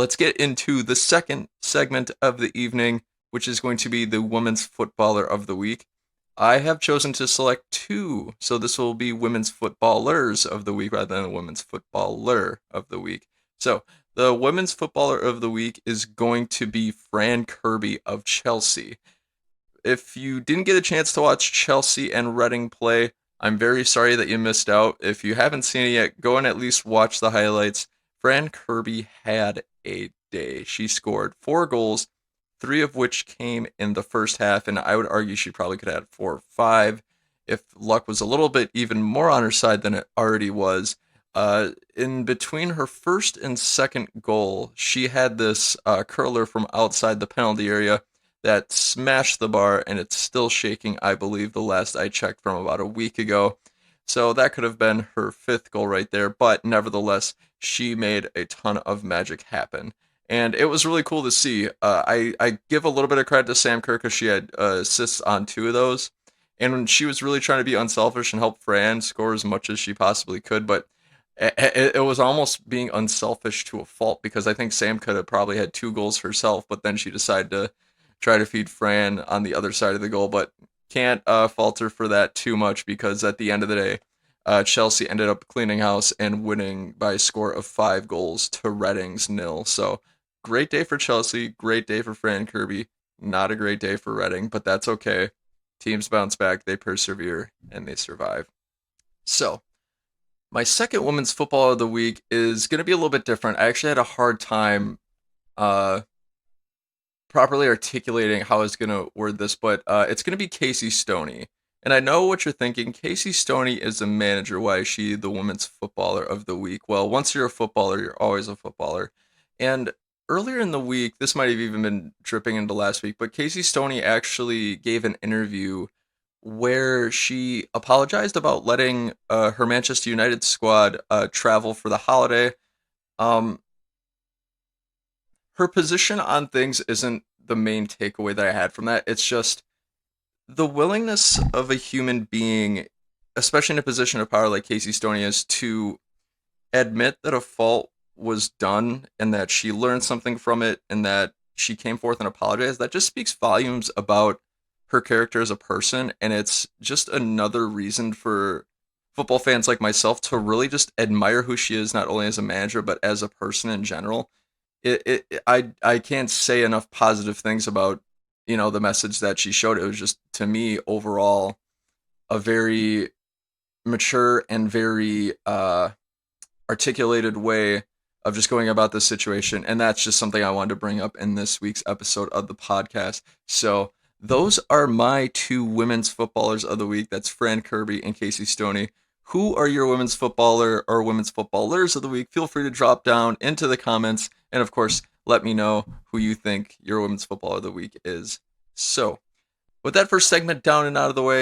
let's get into the second segment of the evening, which is going to be the Women's Footballer of the Week. I have chosen to select two, so this will be Women's Footballers of the Week rather than Women's Footballer of the Week. So, the Women's Footballer of the Week is going to be Fran Kirby of Chelsea. If you didn't get a chance to watch Chelsea and Reading play, I'm very sorry that you missed out. If you haven't seen it yet, go and at least watch the highlights. Fran Kirby had a day. She scored 4 goals, 3 of which came in the first half, and I would argue she probably could have had 4 or 5 if luck was a little bit even more on her side than it already was. In between her first and second goal, she had this curler from outside the penalty area that smashed the bar, and it's still shaking, I believe, the last I checked from about a week ago. So that could have been her fifth goal right there, but nevertheless, she made a ton of magic happen. And it was really cool to see. I give a little bit of credit to Sam Kerr because she had assists on 2 of those. And when she was really trying to be unselfish and help Fran score as much as she possibly could, but it was almost being unselfish to a fault because I think Sam could have probably had 2 goals herself, but then she decided to try to feed Fran on the other side of the goal, but can't fault her for that too much because at the end of the day, Chelsea ended up cleaning house and winning by a score of 5 goals to Reading's nil. So great day for Chelsea, great day for Fran Kirby, not a great day for Reading, but that's okay. Teams bounce back, they persevere, and they survive. So my second women's football of the week is going to be a little bit different. I actually had a hard time uh, properly articulating how I was going to word this, but it's going to be Casey Stoney. And I know what you're thinking. Casey Stoney is a manager. Why is she the women's footballer of the week? Well, once you're a footballer, you're always a footballer. And earlier in the week, this might have even been dripping into last week, but Casey Stoney actually gave an interview where she apologized about letting her Manchester United squad travel for the holiday. Um, Her position on things isn't the main takeaway that I had from that. It's just the willingness of a human being, especially in a position of power like Casey Stoney is, to admit that a fault was done and that she learned something from it and that she came forth and apologized. That just speaks volumes about her character as a person. And it's just another reason for football fans like myself to really just admire who she is, not only as a manager, but as a person in general. I can't say enough positive things about the message that she showed. It was just, to me, overall a very mature and very articulated way of just going about this situation, and that's just something I wanted to bring up in this week's episode of the podcast. So those are my two women's footballers of the week. That's Fran Kirby and Casey Stoney. Who are your women's footballer or women's footballers of the week? Feel free to drop down into the comments. And of course, let me know who you think your women's footballer of the week is. So, with that first segment down and out of the way,